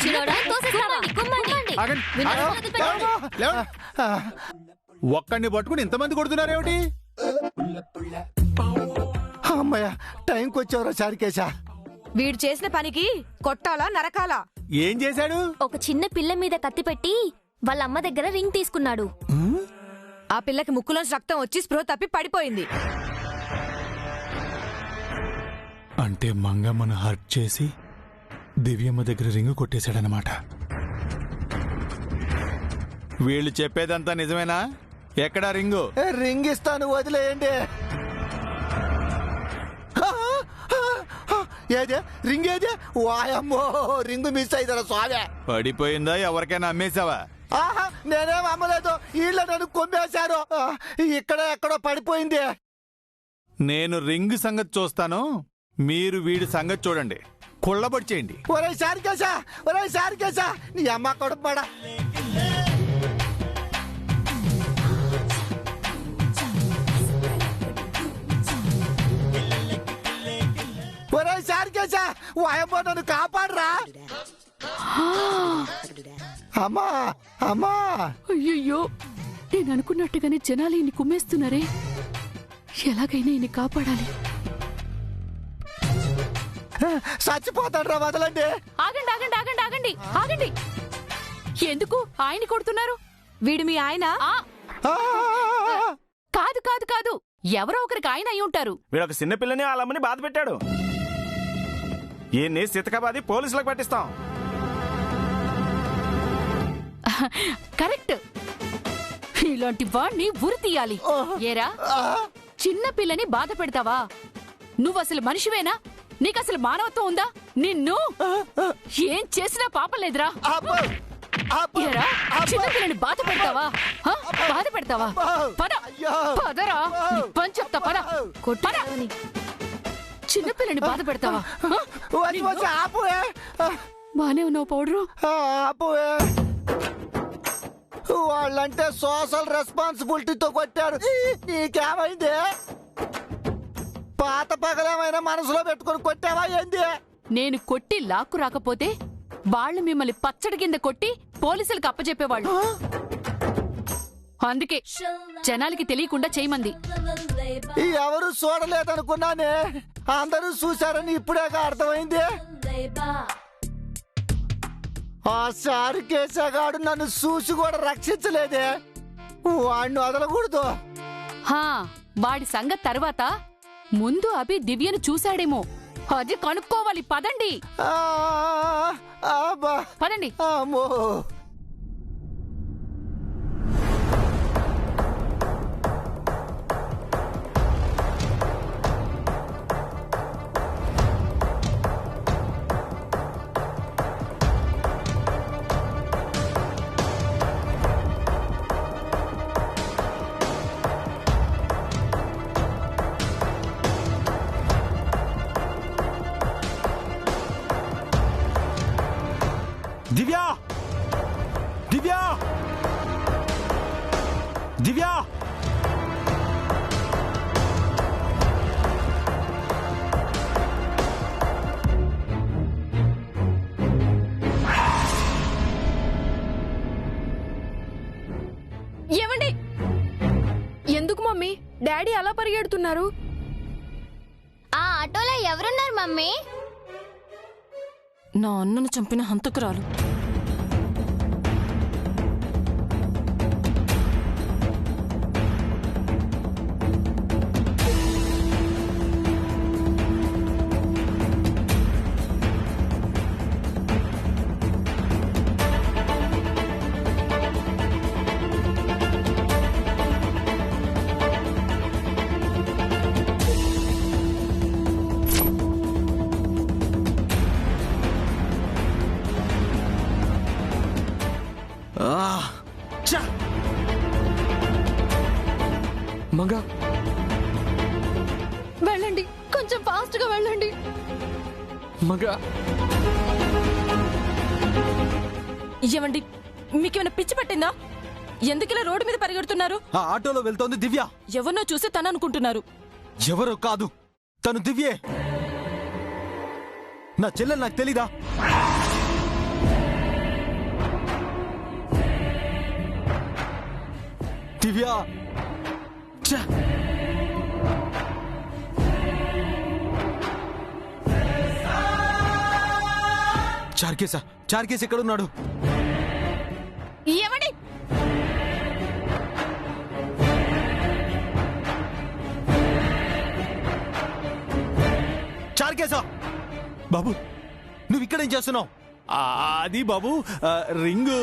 పిచ్చిలోడా తోసేస్తావా? కుమ్మండి. ఒక్కడిని పట్టుకుని ఇంతమంది కొడుతున్నారేమిటి? అమ్మయ్య, టైంకి వచ్చావురా చారికేశా. వీడు చేసిన పనికి కొట్టాలా నరకాలా? ఏం చేశాడు? ఒక చిన్న పిల్ల మీద కత్తి పెట్టి వాళ్ళ అమ్మ దగ్గర రింగ్ తీసుకున్నాడు. ఆ పిల్లకి ముక్కులోంచి రక్తం వచ్చి స్పృహ తప్పి పడిపోయింది. అంటే మంగమ్మను హర్ట్ చేసి దివ్యమ్మ దగ్గర రింగు కొట్టేశాడనమాట. వీళ్ళు చెప్పేదంతా నిజమేనా? ఎక్కడా రింగు? రింగ్ ఇస్తాను, వదిలేయండి. ఏదే రింగ్ ఏదే? వాయమ్మో, రింగు మిస్ అయితారా స్వామి? పడిపోయిందా? ఎవరికైనా అమ్మేశావా? ఆహా, నేనేం అమ్మలేదు. వీళ్ళ నన్ను కొమ్మేశారు. ఇక్కడ ఎక్కడో పడిపోయింది. నేను రింగ్ సంగతి చూస్తాను, మీరు వీడి సంగతి చూడండి. కుళ్ళబడి చేయండి. ఒరే సారికేశా, ఒరే సారికేశా, నీ అమ్మ కొడుకుమాడా. ఒరే సారికేశా, వాయమ్మో నన్ను కాపాడరా. అమ్మా అమ్మా. అయ్యయ్యో, నేను అనుకున్నట్టుగానే జనాలు ఈయన్ని కుమ్మేస్తున్నారే. ఎలాగైనా ఈయన్ని కాపాడాలి. చచ్చిపోతాడ్రా, వదలండి. ఆగండి ఆగండి ఆగండి ఆగండి ఆగండి. ఎందుకు ఆయన్ని కొడుతున్నారు? వీడు మీ ఆయన? కాదు కాదు కాదు, ఎవరో ఒకరికి ఆయన అయి ఉంటారు. వీడొక చిన్న పిల్లని వాళ్ళ అమ్మని బాధ పెట్టాడు. ఈయన్ని సితకబాది పోలీసులకు పట్టిస్తాం. కరెక్ట్. ఇలాంటి వాణ్ణి ఉరి తీయాలి. ఏరా, చిన్న పిల్లని బాధ పెడతావా? నువ్వసలు మనిషివేనా? నీకసలు మానవత్వం ఉందా? నిన్ను ఏం చేసినా పాపం లేదురా. ఏరా, చిన్న పిల్లని బాధ పెడతావా? బాధ పెడతావా? పద పదరా, పని చెప్తా. పద పద. చిన్న పిల్లని బాధ పెడతావా? బానే ఉన్నావు పౌడరు. వాళ్ళంటే సోషల్ రెస్పాన్సిబిలిటీతో కొట్టారు. నీకేమైంది? పాత పగలేమైనా మనసులో పెట్టుకుని కొట్టావా ఏంది? నేను కొట్టి లాక్కు రాకపోతే వాళ్ళు మిమ్మల్ని పచ్చడి కింద కొట్టి పోలీసులకు అప్పచెప్పేవాళ్ళు. అందుకే జనాలకి తెలియకుండా చేయమంది. ఎవరు చూడలేదనుకున్నానే, అందరూ చూశారని ఇప్పుడేగా అర్థమైంది. ఆ సారుకేశగాడు నన్ను చూసి కూడా రక్షించలేదే. వాడిని వదలకూడదు. వాడి సంగతి తర్వాత ముందు అభి దివ్యను చూశాడేమో, అది కనుక్కోవాలి. పదండి పదండి. అమ్మో, దివ్యా, దివ్యా, దివ్యా. ఏమండి? ఎందుకు మమ్మీ డాడీ అలా పరిగెడుతున్నారు? ఆ ఆటోలో ఎవరున్నారు మమ్మీ? నా అన్నను చంపిన హంతకురాలు. మంగా, వెళ్ళండి, కొంచెం ఫాస్ట్ గా వెళ్ళండి. మంగా. ఏమండి, మీకేమైనా పిచ్చి పట్టిందా? ఎందుకిలా రోడ్డు మీద పరిగెడుతున్నారు? ఆ ఆటోలో వెళ్తోంది దివ్య. ఎవరినో చూసి తను అనుకుంటున్నారు. ఎవరో కాదు, తను దివ్యే. నా చెల్లెలు నాకు తెలీదా? దివ్య ఛ! చార్కేస్ ఎక్కడున్నాడు? ఏమండి చార్కేసా బాబు నువ్వు ఇక్కడేం చేస్తున్నావు? అది బాబు రింగు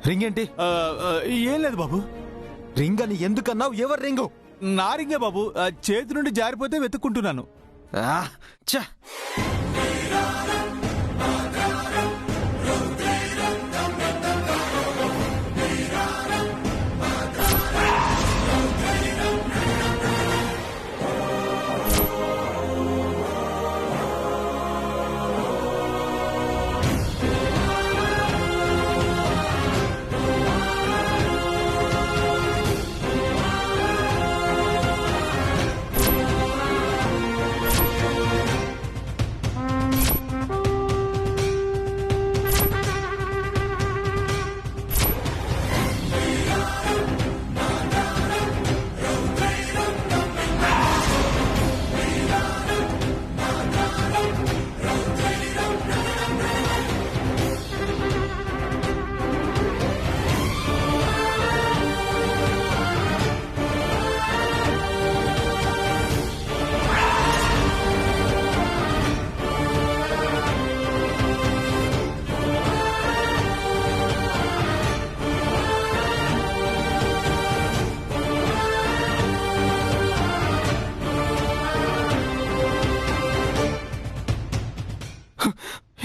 రింగ్ ఏంటి? ఏం లేదు బాబు. రింగ్ అని ఎందుకన్నావు? ఎవరు రింగు? నా రింగే బాబు. చేతి నుండి జారిపోతే వెతుక్కుంటున్నాను. ఛ!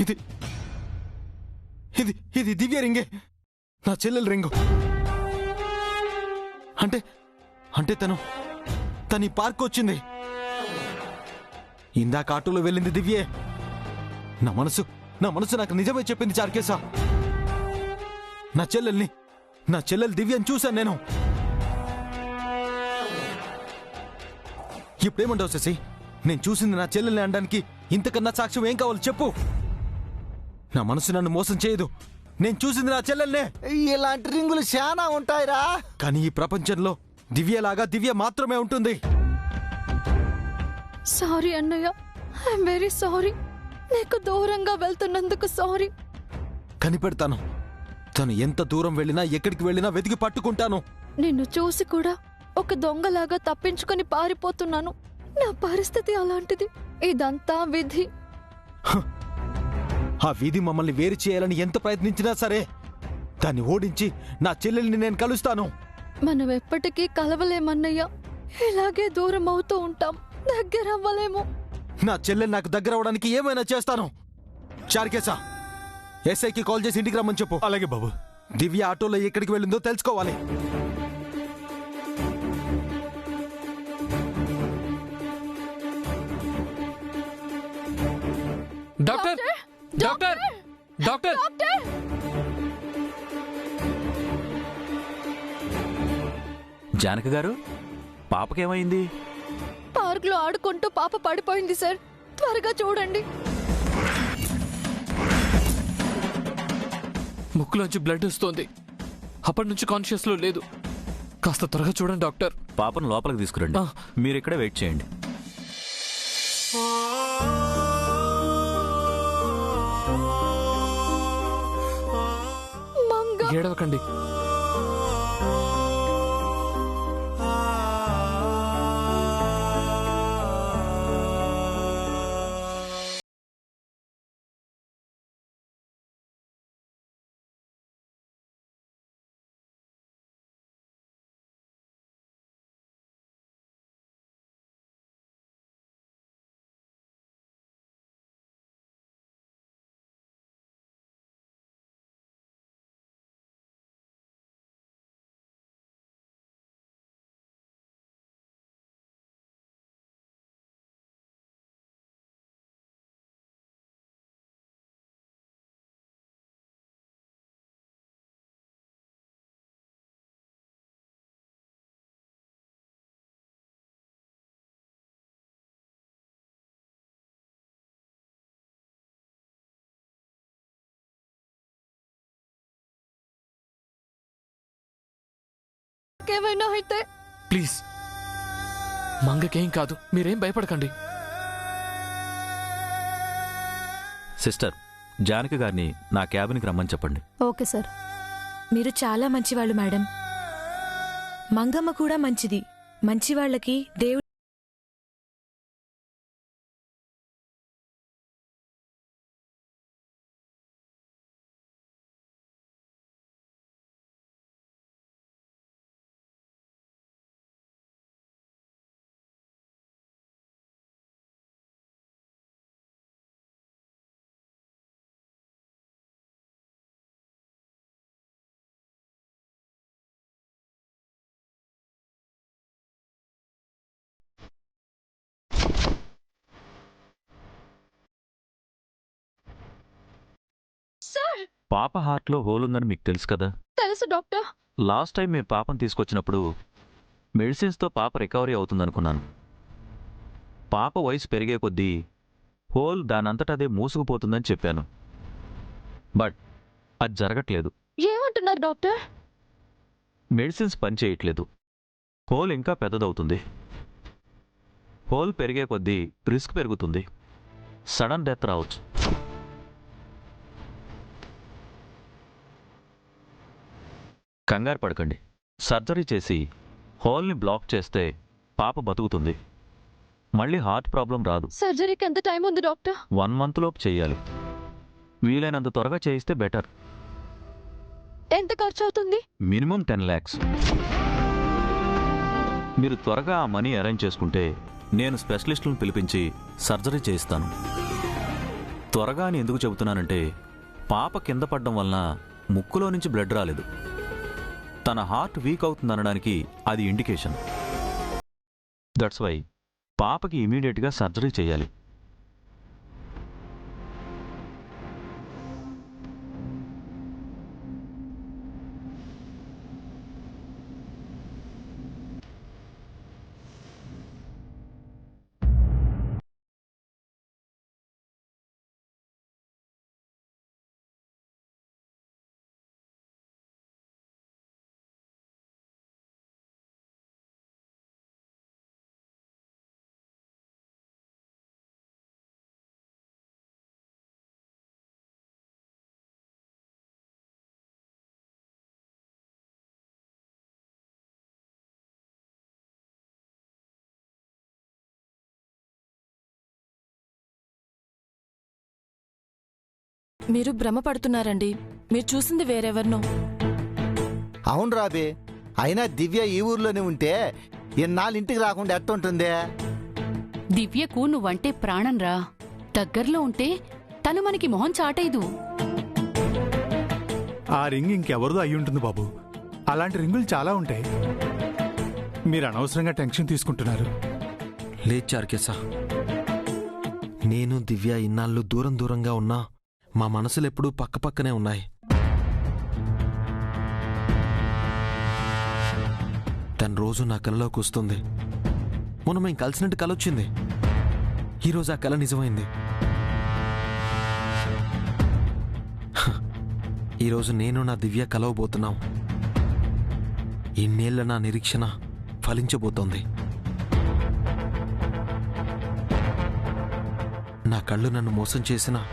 ఇది ఇది ఇది దివ్య రింగే, నా చెల్లెల రింగు. అంటే అంటే తను ఈ పార్క్ వచ్చింది. ఇందాక ఆటోలో వెళ్ళింది దివ్యే. నా మనసు నాకు నిజమే చెప్పింది చార్కేసా. నా చెల్లెలు దివ్యని చూశాను నేను. ఇప్పుడేమంటావు శశి? నేను చూసింది నా చెల్లెల్ని అనడానికి ఇంతకన్నా సాక్ష్యం ఏం కావాలి చెప్పు. నా మనసు నన్ను మోసం చేయదు. నేను చూసింది నా చెల్లెల్నే. ఇలాంటి రింగులు చాలా ఉంటాయిరా. కానీ ఈ ప్రపంచంలో దివ్యలాగా దివ్య మాత్రమే ఉంటుంది. సారీ అన్నయ్య, ఐఎమ్ వెరీ సారీ. నీకు దూరంగా వెళ్తున్నందుకు సారీ. కనిపెడతాను. తను ఎంత దూరం వెళ్ళినా ఎక్కడికి వెళ్ళినా వెతికి పట్టుకుంటాను. నిన్ను చూసి కూడా ఒక దొంగలాగా తప్పించుకొని పారిపోతున్నాను. నా పరిస్థితి అలాంటిది. ఇదంతా విధి. ఆ విధి మమ్మల్ని వేరు చేయాలని ఎంత ప్రయత్నించినా సరే దాన్ని ఓడించి నా చెల్లెల్ని నేను కలుస్తాను. మనం ఎప్పటికీ కలవలేమన్నయ్య. ఇలాగే దూరం అవుతూ ఉంటాం, దగ్గర అవ్వలేము. నా చెల్లెలు నాకు దగ్గర అవడానికి ఏమైనా చేస్తాను. చార్కేసా, ఎస్ఐకి కాల్ చేసి ఇంటికి రమ్మని చెప్పు. అలాగే బాబు. దివ్య ఆటోలో ఎక్కడికి వెళ్ళిందో తెలుసుకోవాలి. డాక్టర్ డాక్టర్ డాక్టర్ జానకి గారు, పాపకేమైంది? పార్క్ లో ఆడుకుంటూ పాప పడిపోయింది సార్. త్వరగా చూడండి. ముక్కులోంచి బ్లడ్ వస్తోంది. అప్పటి నుంచి కాన్షియస్ లో లేదు. కాస్త త్వరగా చూడండి డాక్టర్. పాపను లోపలికి తీసుకురండి. మీరు ఇక్కడే వెయిట్ చేయండి. ఏడవకండి. నాకేమైనా అయితే ప్లీజ్ మంగకేం కాదు, మీరేం భయపడకండి. సిస్టర్, జానకి గారిని నా క్యాబిన్కి రమ్మని చెప్పండి. Okay sir. మీరు చాలా మంచివాళ్ళు మేడం. మంగమ్మ కూడా మంచిది. మంచివాళ్ళకి దేవుడు సార్ పాప హార్ట్లో హోల్ ఉందని మీకు తెలుసు కదా. తెలుసు డాక్టర్. లాస్ట్ టైం మీ పాపను తీసుకొచ్చినప్పుడు మెడిసిన్స్తో పాప రికవరీ అవుతుందనుకున్నాను. పాప వయసు పెరిగే కొద్దీ హోల్ దానంతటదే మూసుకుపోతుందని చెప్పాను. బట్ అది జరగట్లేదు. ఏమంటున్నారు డాక్టర్? మెడిసిన్స్ పనిచేయట్లేదు. హోల్ ఇంకా పెద్దదవుతుంది. హోల్ పెరిగే కొద్దీ రిస్క్ పెరుగుతుంది. సడన్ డెత్ రావచ్చు. కంగారు పడకండి. సర్జరీ చేసి హోల్ని బ్లాక్ చేస్తే పాప బతుకుతుంది. మళ్ళీ హార్ట్ ప్రాబ్లం రాదు. సర్జరీకి ఎంత టైం ఉంది డాక్టర్? 1 month లోపు చేయాలి. వీలైనంత త్వరగా చేయిస్తే బెటర్. ఎంత ఖర్చు అవుతుంది? Minimum 10 lakhs. మీరు త్వరగా ఆ మనీ అరేంజ్ చేసుకుంటే నేను స్పెషలిస్టులను పిలిపించి సర్జరీ చేయిస్తాను. త్వరగా అని ఎందుకు చెబుతున్నానంటే పాప కింద పడడం వలన ముక్కులో నుంచి బ్లడ్ రాలేదు. తన హార్ట్ వీక్ అవుతుందనడానికి అది ఇండికేషన్. దట్స్ వై పాపకి ఇమీడియట్గా సర్జరీ చేయాలి. మీరు భ్రమపడుతున్నారండి. మీరు చూసింది వేరెవరినో. అవును రాబే, అయినా దివ్య ఈ ఊర్లోనే ఉంటే ఎన్నాళ్ళు ఇంటికి రాకుండా ఎట్టుంటుందే? దివ్యకు నువ్వంటే ప్రాణంరా. దగ్గర్లో ఉంటే తను మనకి మొహం చాటేదు. ఆ రింగ్ ఇంకెవరిదో అయి ఉంటుంది బాబు. అలాంటి రింగులు చాలా ఉంటాయి. మీరు అనవసరంగా టెన్షన్ తీసుకుంటున్నారు. లేదు చార్కేసా, నేను దివ్య ఇన్నాళ్ళు దూరం దూరంగా ఉన్నా మా మనసులెప్పుడూ పక్కపక్కనే ఉన్నాయి. తను రోజు నా కలలోకి వస్తుంది. మొన్న మేము కలిసినట్టు కలొచ్చింది. ఈరోజు ఆ కల నిజమైంది. ఈరోజు నేను నా దివ్య కలవబోతున్నాం. ఇన్నేళ్ల నా నిరీక్షణ ఫలించబోతోంది. నా కళ్ళు నన్ను మోసం చేసినా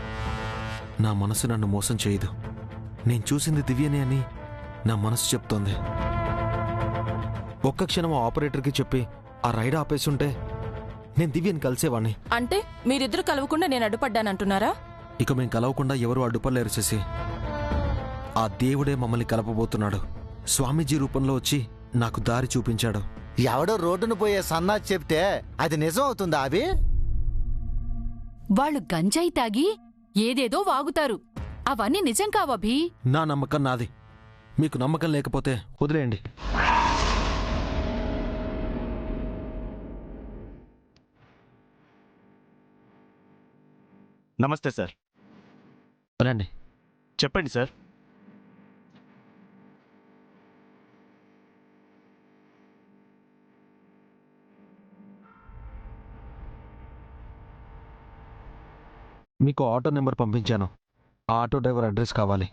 నా మనసు నన్ను మోసం చేయదు. నేను చూసింది దివ్యనే అని నా మనసు చెప్తోంది. ఒక్క క్షణం ఆ ఆపరేటర్కి చెప్పి ఆ రైడ్ ఆపేసుంటే నేను దివ్యని కలిసేవాణ్ణి. అంటే మీరిద్దరు కలవకుండా నేను అడ్డుపడ్డానంటున్నారా? ఇక మేం కలవకుండా ఎవరు అడ్డుపడలేరు చేసి. ఆ దేవుడే మమ్మల్ని కలపబోతున్నాడు. స్వామీజీ రూపంలో వచ్చి నాకు దారి చూపించాడు. ఎవడో రోడ్డును పోయే సన్నాసి చెప్తే అది నిజం అవుతుందా అవి? వాళ్ళు గంజాయి తాగి ఏదేదో వాగుతారు. అవన్నీ నిజం కావభి. నా నమ్మకం నాది. మీకు నమ్మకం లేకపోతే వదిలేయండి. నమస్తే సార్. రండి. చెప్పండి సార్. మీకు ఆటో నెంబర్ పంపించాను. ఆ ఆటో డ్రైవర్ అడ్రస్ కావాలి.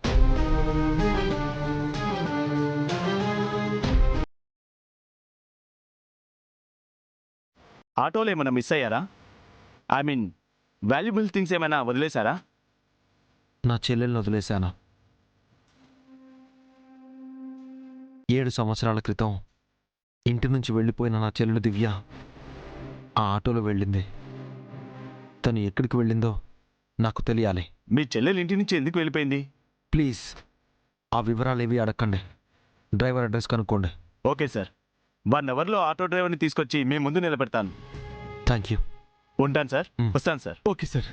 ఆటోలో ఏమైనా మిస్ అయ్యారా? ఐ మీన్ వాల్యుబుల్ థింగ్స్ ఏమైనా వదిలేశారా? నా చెల్లెల్ని వదిలేశాను. 7 సంవత్సరాల క్రితం ఇంటి నుంచి వెళ్ళిపోయిన నా చెల్లెలు దివ్య ఆ ఆటోలో వెళ్ళింది. తను ఎక్కడికి వెళ్ళిందో నాకు తెలియాలి. మీ చెల్లెలు ఇంటి నుంచి ఎందుకు వెళ్ళిపోయింది? ప్లీజ్ ఆ వివరాలు ఏవి అడగండి. డ్రైవర్ అడ్రస్ కనుక్కోండి. ఓకే సార్, 1 అవర్లో ఆటో డ్రైవర్ని తీసుకొచ్చి మీ ముందు నిలబెడతాను. Thank you. ఉంటాను సార్. వస్తాను సార్. Okay sir.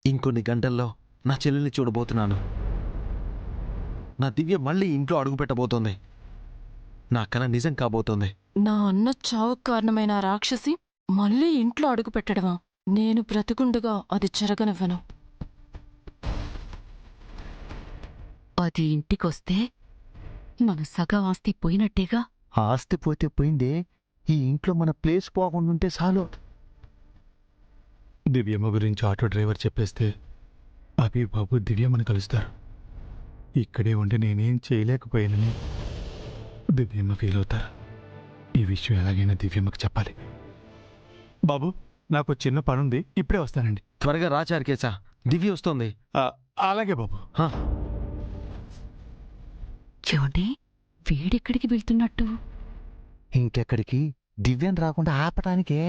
ఇంకొన్ని గంటల్లో నా చెల్లెల్ని చూడబోతున్నాను. నా దివ్య మళ్ళీ ఇంట్లో అడుగు పెట్టబోతోంది. నా కల నిజం కాబోతోంది. నా అన్న చావుకు కారణమైన ఆ రాక్షసి మళ్ళీ ఇంట్లో అడుగు పెట్టడమా? నేను బ్రతికుండగా అది జరగనివ్వను. అది ఇంటికొస్తే మన సగం ఆస్తి పోయినట్టేగా. ఆ ఆస్తి పోతే పోయిందే, ఈ ఇంట్లో మన ప్లేస్ పోకుండా ఉంటే చాలు. దివ్యమ్మ గురించి ఆటో డ్రైవర్ చెప్పేస్తే అభి బాబు దివ్యమ్మని కలుస్తారు. ఇక్కడే ఉండి నేనేం చేయలేకపోయానని దివ్యమ్మ ఫీల్ అవుతారు. ఈ విషయం ఎలాగైనా దివ్యమ్మకి చెప్పాలి. బాబు, నాకు చిన్న పనుంది, ఇప్పుడే వస్తానండి. త్వరగా రా చారుకేశా, దివ్య వస్తోంది. అలాగే బాబు. చూడండి, వీడెక్కడికి వెళ్తున్నట్టు? ఇంకెక్కడికి, దివ్యం రాకుండా ఆపటానికే.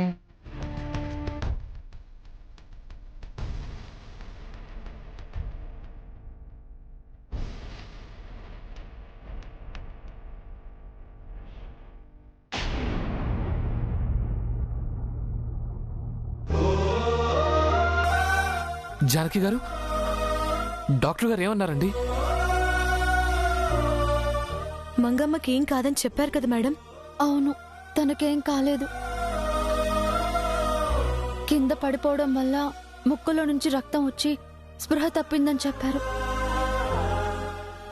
జానకి గారు, డాక్టర్ గారు ఏమన్నారండి? మంగమ్మకి ఏం కాదని చెప్పారు కదా మేడం? అవును, తనకేం కాలేదు. కింద పడిపోవడం వల్ల ముక్కులో నుంచి రక్తం వచ్చి స్పృహ తప్పిందని చెప్పారు.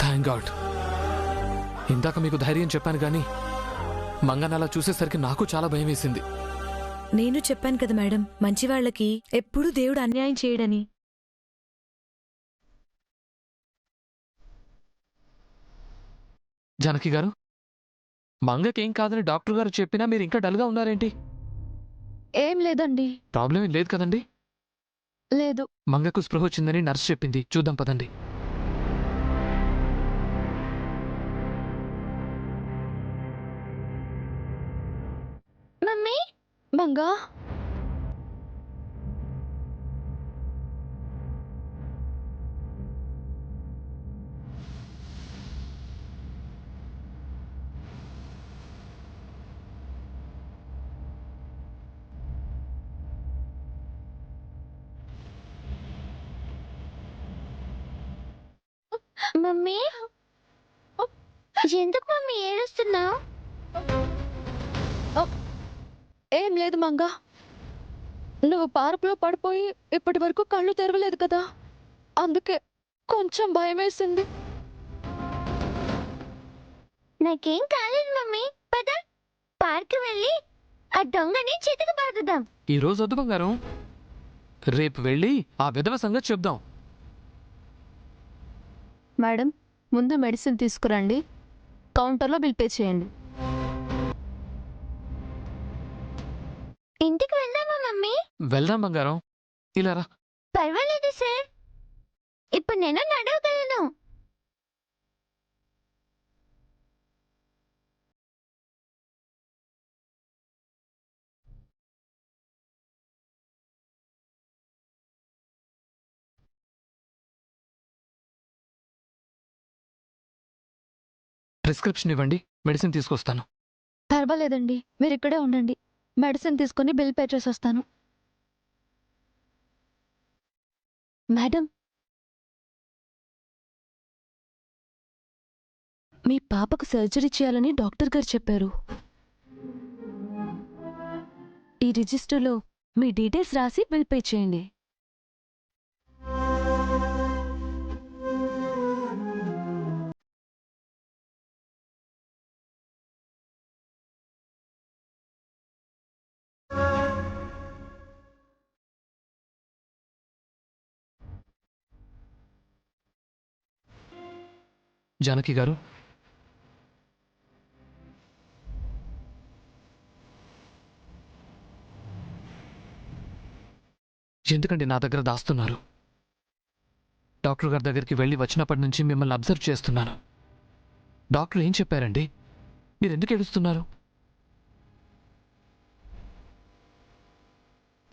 Thank God. ఇందాక మీకు ధైర్యం చెప్పాను కానీ మంగన్న అలా చూసేసరికి నాకు చాలా భయం వేసింది. నేను చెప్పాను కదా మేడం, మంచివాళ్లకి ఎప్పుడూ దేవుడు అన్యాయం చేయడని. జానకి గారు, మంగకేం కాదని డాక్టర్ గారు చెప్పినా మీరు ఇంకా డల్గా ఉన్నారేంటి? ఏం లేదండి. ప్రాబ్లం ఏం లేదు కదండి? లేదు. మంగకు స్పృహ వచ్చిందని నర్సు చెప్పింది. చూద్దాం పదండి. మమ్మీ, మంగా, మమ్మీ, ఎందుకు మమ్మీ ఏడుస్తున్నావు? ఏం లేదు మంగా. నువ్వు పార్కులో పడిపోయి ఇప్పటి వరకు కళ్ళు తెరవలేదు కదా, అందుకే కొంచెం భయం వేసింది. నాకేం కాలేదు మమ్మీ. పద, పార్క్ వెళ్ళి ఆ దొంగని చితక బాదుదాం. ఈ రోజు వద్దు బంగారం, రేపు వెళ్ళి ఆ విధవ సంగతి చెప్దాం. మేడం, ముందు మెడిసిన్ తీసుకురండి, కౌంటర్లో బిల్ పే చేయండి. ఇంటికి వెళ్దామా మమ్మీ? వెళ్దాం బంగారం, ఇలా రా. పర్వాలేదు సార్, ఇప్పుడు నేను నడవగలను. ప్రిస్క్రిప్షన్ ఇవ్వండి, మెడిసిన్ తీసుకొస్తాను. పర్వాలేదండి, మీరు ఇక్కడే ఉండండి, మెడిసిన్ తీసుకుని బిల్ పే చేసి వస్తాను. మేడం, మీ పాపకు సర్జరీ చేయాలని డాక్టర్ గారు చెప్పారు. ఈ రిజిస్టర్లో మీ డీటెయిల్స్ రాసి బిల్ పే చేయండి. జానకి గారు, ఎందుకండి నా దగ్గర దాస్తున్నారు? డాక్టర్ గారి దగ్గరికి వెళ్ళి వచ్చినప్పటి నుంచి మిమ్మల్ని అబ్జర్వ్ చేస్తున్నాను. డాక్టర్ ఏం చెప్పారండి? మీరు ఎందుకు ఏడుస్తున్నారు?